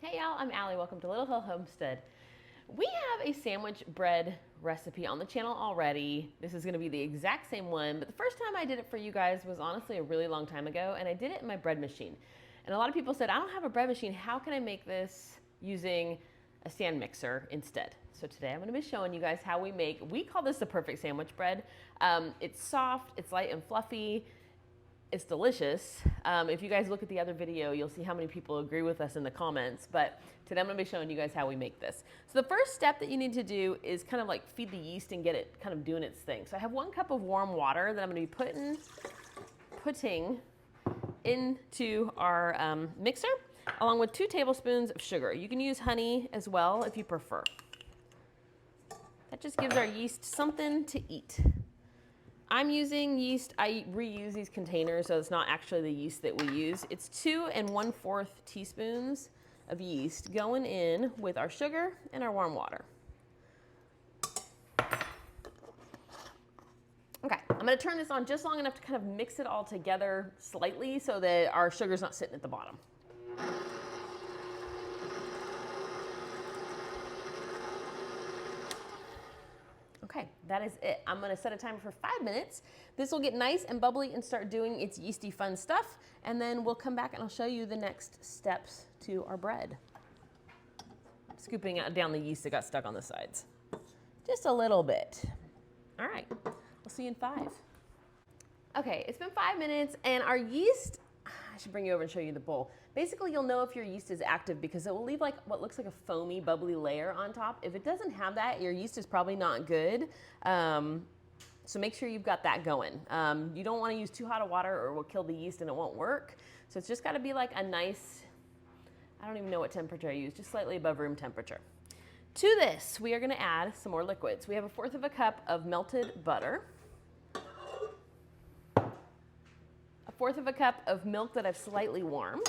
Hey y'all, I'm Ali. Welcome to Little Hill Homestead. We have a sandwich bread recipe on the channel already. This is going to be the exact same one, but the first time I did it for you guys was honestly a really long time ago, and I did it in my bread machine. And a lot of people said, I don't have a bread machine. How can I make this using a stand mixer instead? So today I'm going to be showing you guys how we call this the perfect sandwich bread. It's soft, it's light and fluffy. It's delicious. If you guys look at the other video, you'll see how many people agree with us in the comments, but today I'm gonna be showing you guys how we make this. So the first step that you need to do is kind of like feed the yeast and get it kind of doing its thing. So I have 1 cup of warm water that I'm gonna be putting into our mixer, along with 2 tablespoons of sugar. You can use honey as well if you prefer. That just gives our yeast something to eat. I'm using yeast. I reuse these containers, so it's not actually the yeast that we use. It's 2 1/4 teaspoons of yeast going in with our sugar and our warm water. Okay, I'm gonna turn this on just long enough to kind of mix it all together slightly so that our sugar's not sitting at the bottom. Okay, that is it. I'm gonna set a timer for 5 minutes. This will get nice and bubbly and start doing its yeasty fun stuff. And then we'll come back and I'll show you the next steps to our bread. Scooping down the yeast that got stuck on the sides. Just a little bit. All right, we'll see you in 5. Okay, it's been 5 minutes and our yeast, I should bring you over and show you the bowl. Basically, you'll know if your yeast is active because it will leave like what looks like a foamy, bubbly layer on top. If it doesn't have that, your yeast is probably not good. So make sure you've got that going. You don't want to use too hot of water or it will kill the yeast and it won't work. So it's just got to be like a nice, I don't even know what temperature I use, just slightly above room temperature. To this, we are going to add some more liquids. We have 1/4 cup of melted butter. 1/4 cup of milk that I've slightly warmed.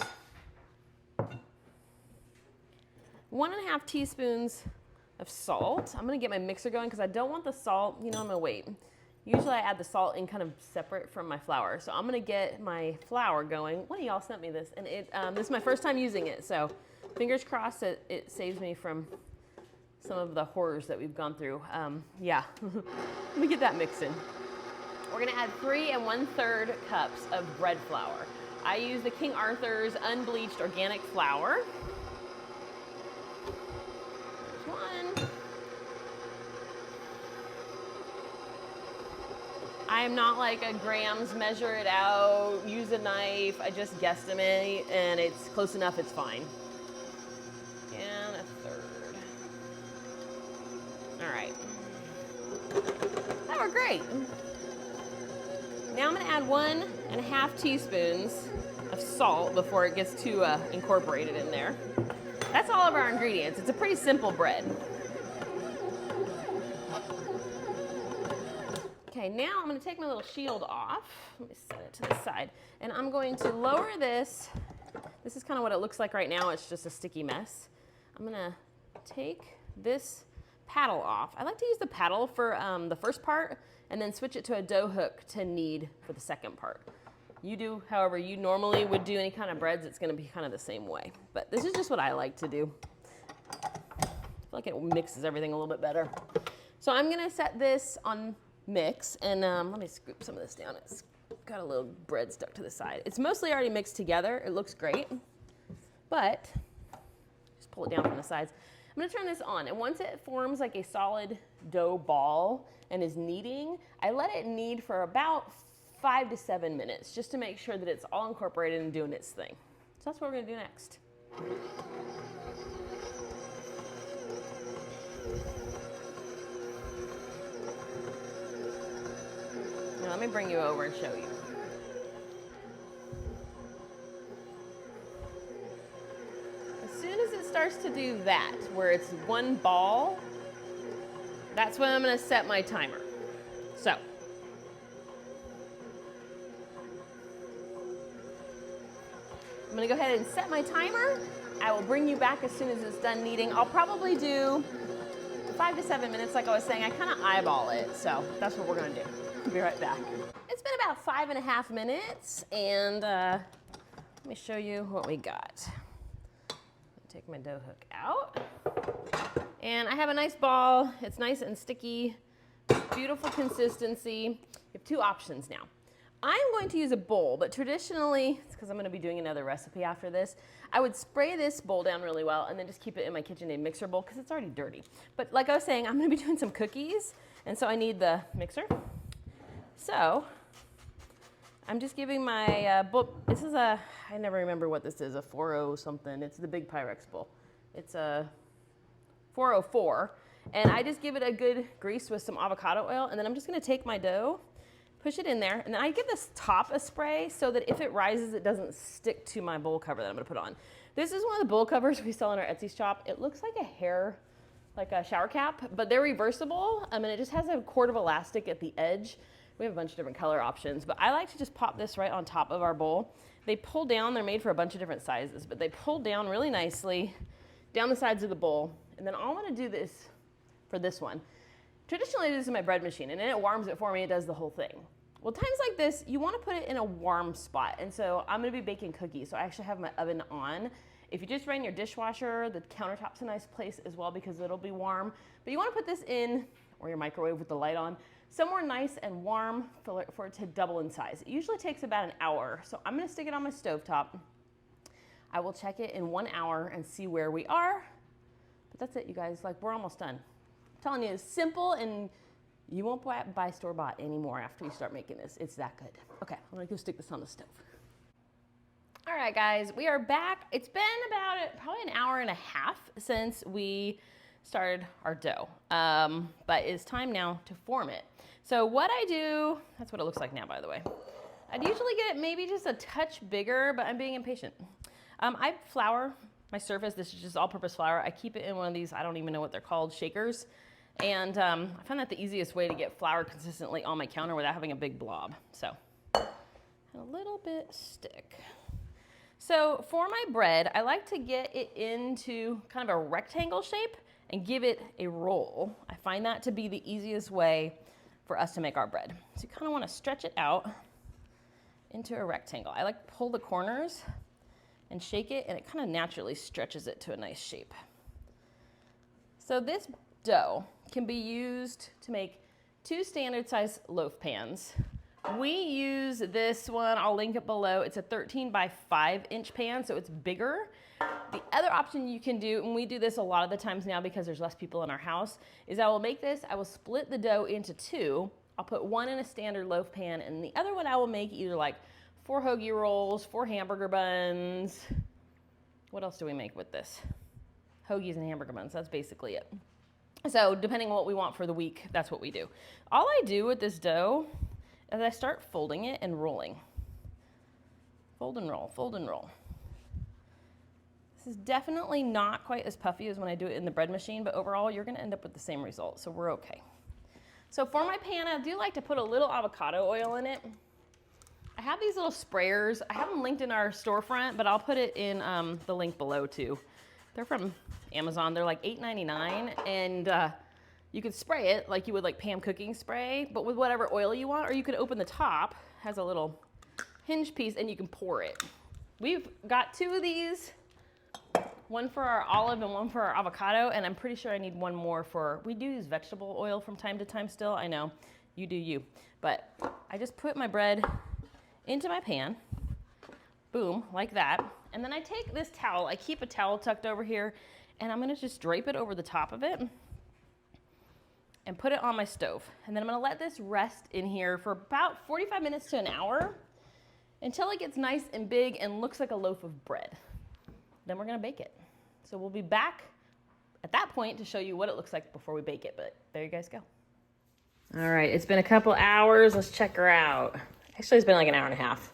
1½ teaspoons of salt. I'm gonna get my mixer going because I don't want the salt, I'm gonna wait. Usually I add the salt in kind of separate from my flour. So I'm gonna get my flour going. One of y'all sent me this and this is my first time using it. So fingers crossed that it saves me from some of the horrors that we've gone through. Yeah, let me get that mixing. We're gonna add 3 1/3 cups of bread flour. I use the King Arthur's unbleached organic flour. There's 1. I am not like a grams, measure it out, use a knife. I just guesstimate and it's close enough, it's fine. And 1/3. All right. That worked great. Now I'm gonna add 1½ teaspoons of salt before it gets too incorporated in there. That's all of our ingredients. It's a pretty simple bread. Okay, now I'm gonna take my little shield off. Let me set it to the side. And I'm going to lower this. This is kind of what it looks like right now. It's just a sticky mess. I'm gonna take this paddle off. I like to use the paddle for the first part and then switch it to a dough hook to knead for the second part. You do however you normally would do any kind of breads, it's gonna be kind of the same way. But this is just what I like to do. I feel like it mixes everything a little bit better. So I'm gonna set this on mix and let me scoop some of this down. It's got a little bread stuck to the side. It's mostly already mixed together. It looks great, but just pull it down from the sides. I'm gonna turn this on, and once it forms like a solid dough ball and is kneading, I let it knead for about 5 to 7 minutes, just to make sure that it's all incorporated and doing its thing. So that's what we're gonna do next. Now let me bring you over and show you. As soon as it starts to do that, where it's one ball, that's when I'm gonna set my timer. So, I'm gonna go ahead and set my timer. I will bring you back as soon as it's done kneading. I'll probably do 5 to 7 minutes, like I was saying. I kind of eyeball it, so that's what we're gonna do. I'll be right back. It's been about 5½ minutes, and let me show you what we got. Take my dough hook out. And I have a nice ball. It's nice and sticky, beautiful consistency. You have two options now. I'm going to use a bowl, but traditionally, it's because I'm going to be doing another recipe after this, I would spray this bowl down really well and then just keep it in my KitchenAid mixer bowl because it's already dirty. But like I was saying, I'm going to be doing some cookies, and so I need the mixer. So I'm just giving my bowl. This is I never remember what this is, a 40 something. It's the big Pyrex bowl. It's a 404. And I just give it a good grease with some avocado oil, and then I'm just going to take my dough, push it in there, and then I give this top a spray so that if it rises, it doesn't stick to my bowl cover that I'm gonna put on. This is one of the bowl covers we sell in our Etsy shop. It looks like a hair, like a shower cap, but they're reversible, and it just has a cord of elastic at the edge. We have a bunch of different color options, but I like to just pop this right on top of our bowl. They pull down, they're made for a bunch of different sizes, but they pull down really nicely down the sides of the bowl, and then I'm gonna do this for this one. Traditionally, this is my bread machine, and then it warms it for me. It does the whole thing. Well, times like this, you want to put it in a warm spot. And so I'm going to be baking cookies. So I actually have my oven on. If you just ran your dishwasher, the countertop's a nice place as well because it'll be warm. But you want to put this in, or your microwave with the light on, somewhere nice and warm for it to double in size. It usually takes about an hour. So I'm going to stick it on my stovetop. I will check it in 1 hour and see where we are. But that's it, you guys. Like, we're almost done. Telling you, it's simple, and you won't buy store-bought anymore after you start making this. It's that good. Okay, I'm gonna go stick this on the stove. All right, guys, we are back. It's been about probably an hour and a half since we started our dough, but it's time now to form it. So what I do, that's what it looks like now, by the way. I'd usually get it maybe just a touch bigger, but I'm being impatient. I flour my surface. This is just all-purpose flour. I keep it in one of these, I don't even know what they're called, shakers. And I find that the easiest way to get flour consistently on my counter without having a big blob. So a little bit stick. So for my bread, I like to get it into kind of a rectangle shape and give it a roll. I find that to be the easiest way for us to make our bread. So you kind of want to stretch it out into a rectangle. I like to pull the corners and shake it, and it kind of naturally stretches it to a nice shape. So this dough can be used to make 2 standard size loaf pans. We use this one, I'll link it below. It's a 13 by 5 inch pan, so it's bigger. The other option you can do, and we do this a lot of the times now because there's less people in our house, is I will make this, I will split the dough into 2. I'll put one in a standard loaf pan, and the other one I will make either like 4 hoagie rolls, 4 hamburger buns. What else do we make with this? Hoagies and hamburger buns, that's basically it. So depending on what we want for the week, that's what we do. All I do with this dough is I start folding it and rolling. Fold and roll, fold and roll. This is definitely not quite as puffy as when I do it in the bread machine, but overall you're gonna end up with the same result, so we're okay. So for my pan, I do like to put a little avocado oil in it. I have these little sprayers. I have them linked in our storefront, but I'll put it in the link below too. They're from Amazon. They're like $8.99, and you could spray it like you would like Pam cooking spray, but with whatever oil you want, or you could open the top, has a little hinge piece, and you can pour it. We've got 2 of these, one for our olive and one for our avocado, and I'm pretty sure I need one more for, we do use vegetable oil from time to time still, I know, you do you. But I just put my bread into my pan, boom, like that. And then I take this towel, I keep a towel tucked over here, and I'm gonna just drape it over the top of it and put it on my stove. And then I'm gonna let this rest in here for about 45 minutes to an hour until it gets nice and big and looks like a loaf of bread. Then we're gonna bake it. So we'll be back at that point to show you what it looks like before we bake it, but there you guys go. All right, it's been a couple hours. Let's check her out. Actually, it's been like an hour and a half.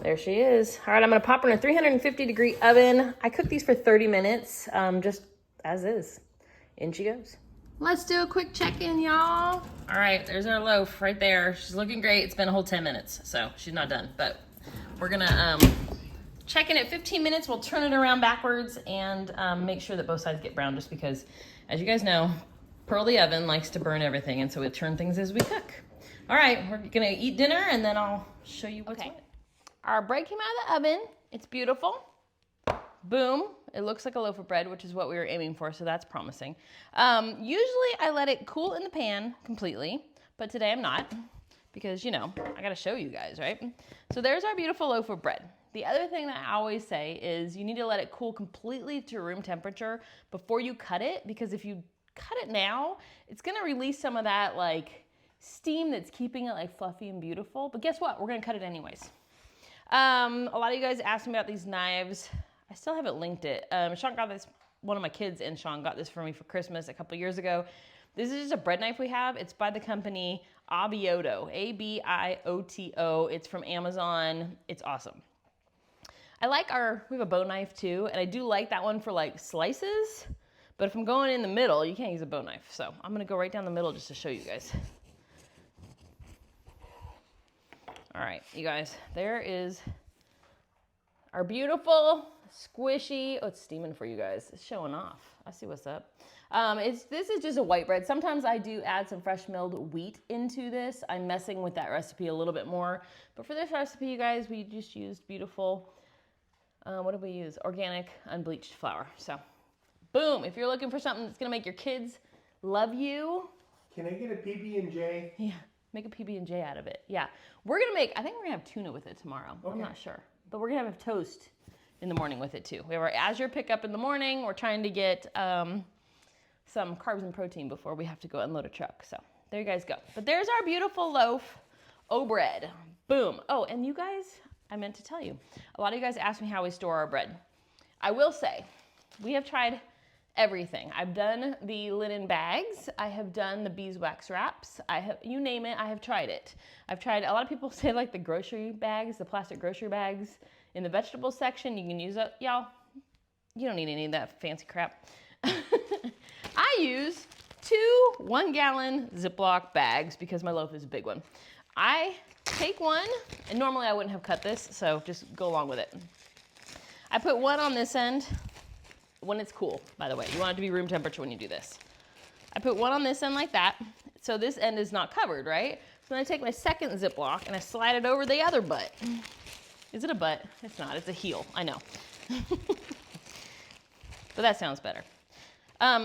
There she is. All right, I'm gonna pop her in a 350-degree oven. I cook these for 30 minutes, just as is. In she goes. Let's do a quick check-in, y'all. All right, there's our loaf right there. She's looking great. It's been a whole 10 minutes, so she's not done. But we're gonna check in at 15 minutes. We'll turn it around backwards and make sure that both sides get brown, just because, as you guys know, Pearl the oven likes to burn everything, and so we turn things as we cook. All right, we're gonna eat dinner, and then I'll show you what's in it. Our bread came out of the oven. It's beautiful. Boom. It looks like a loaf of bread, which is what we were aiming for, so that's promising. Usually I let it cool in the pan completely, but today I'm not because, you know, I gotta show you guys, right? So there's our beautiful loaf of bread. The other thing that I always say is you need to let it cool completely to room temperature before you cut it, because if you cut it now, it's gonna release some of that like steam that's keeping it like fluffy and beautiful. But guess what? We're gonna cut it anyways. A lot of you guys asked me about these knives. I still haven't linked it. Shawn got this, one of my kids and Shawn got this for me for Christmas a couple years ago. This is just a bread knife we have. It's by the company Abioto, A-B-I-O-T-O. It's from Amazon. It's awesome. I like we have a bow knife too, and I do like that one for like slices, but if I'm going in the middle, you can't use a bow knife. So I'm gonna go right down the middle just to show you guys. All right, you guys, there is our beautiful, squishy, oh, it's steaming for you guys. It's showing off. I see what's up. This is just a white bread. Sometimes I do add some fresh milled wheat into this. I'm messing with that recipe a little bit more. But for this recipe, you guys, we just used beautiful, what did we use? Organic, unbleached flour. So, boom. If you're looking for something that's gonna make your kids love you. Can I get a PB&J? Yeah, make a PB&J out of it. Yeah, we're gonna make, I think we're gonna have tuna with it tomorrow. Okay. I'm not sure. But we're gonna have toast in the morning with it too. We have our Azure pickup in the morning. We're trying to get some carbs and protein before we have to go unload a truck. So there you guys go. But there's our beautiful loaf of bread. Boom. Oh, and you guys, I meant to tell you, a lot of you guys asked me how we store our bread. I will say, we have tried everything. I've done the linen bags. I have done the beeswax wraps. I have, you name it, I have tried it. I've tried, a lot of people say like the grocery bags, the plastic grocery bags in the vegetable section. You can use it. Y'all, you don't need any of that fancy crap. I use 2 1-gallon Ziploc bags because my loaf is a big one. I take one, and normally I wouldn't have cut this, so just go along with it. I put one on this end when it's cool, by the way. You want it to be room temperature when you do this. I put one on this end like that, so this end is not covered, right? So then I take my second Ziploc and I slide it over the other butt. Is it a butt? It's not, it's a heel, I know. But that sounds better.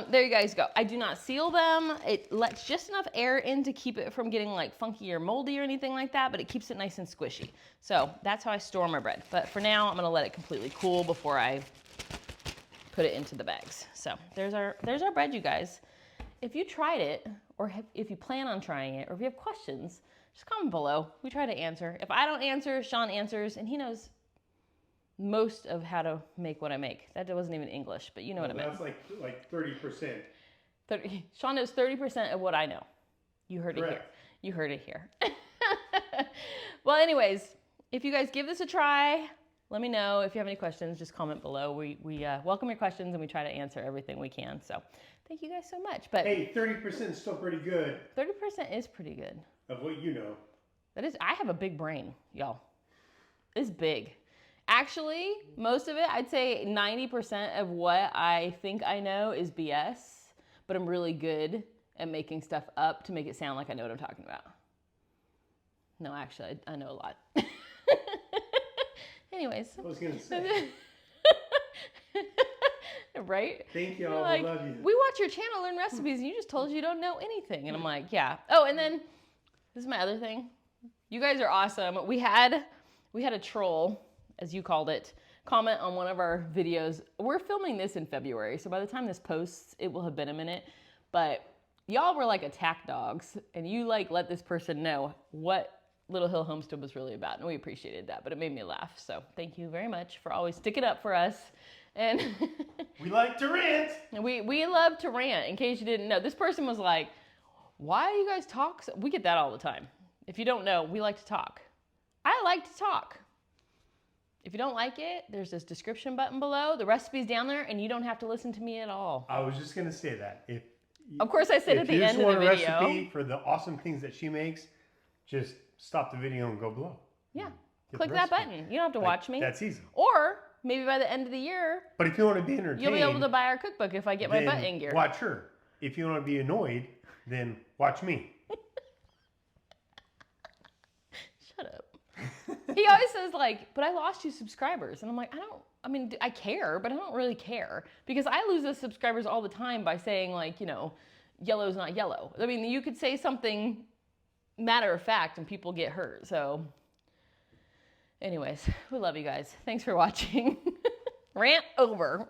There you guys go. I do not seal them. It lets just enough air in to keep it from getting like funky or moldy or anything like that, but it keeps it nice and squishy. So that's how I store my bread. But for now, I'm gonna let it completely cool before I put it into the bags. So there's our bread, you guys. If you tried it, or if you plan on trying it, or if you have questions, just comment below. We try to answer. If I don't answer, Shawn answers, and he knows most of how to make what I make. That wasn't even English, but you know what I meant. That's like 30%. Shawn knows 30% of what I know. You heard Correct. it here. You heard it here. Well, anyways, if you guys give this a try, let me know. If you have any questions, just comment below. We welcome your questions and we try to answer everything we can. So thank you guys so much. But hey, 30% is still pretty good. 30% is pretty good. Of what you know. That is, I have a big brain, y'all. It's big. Actually, most of it, I'd say 90% of what I think I know is BS, but I'm really good at making stuff up to make it sound like I know what I'm talking about. No, actually, I know a lot. Anyways. I was going to say. Right? Thank y'all. Like, I love you. we watch your channel, learn recipes, and you just told us you don't know anything. And I'm like, yeah. Oh, and then this is my other thing. You guys are awesome. We had a troll, as you called it, comment on one of our videos. We're filming this in February, so by the time this posts, it will have been a minute. But y'all were like attack dogs, and you like let this person know what Little Hill Homestead was really about, and we appreciated that, but it made me laugh. So thank you very much for always sticking up for us. And we like to rant. We love to rant, in case you didn't know. This person was like, why do you guys talk? We get that all the time. If you don't know, we like to talk. I like to talk. If you don't like it, there's this description button below. The recipe's down there, and you don't have to listen to me at all. I was just going to say that. Of course, I said at the end of the video. If you just want a recipe for the awesome things that she makes, just stop the video and go below. Yeah. Click that button. You don't have to watch me. That's easy. Or maybe by the end of the year, but if you want to be entertained, you'll be able to buy our cookbook if I get my butt in gear. Watch her. If you want to be annoyed, then watch me. Shut up. He always says like, but I lost you subscribers. And I'm like, I mean, I care, but I don't really care because I lose those subscribers all the time by saying like, you know, yellow's not yellow. I mean, you could say something matter of fact and people get hurt. So anyways, we love you guys. Thanks for watching. Rant over.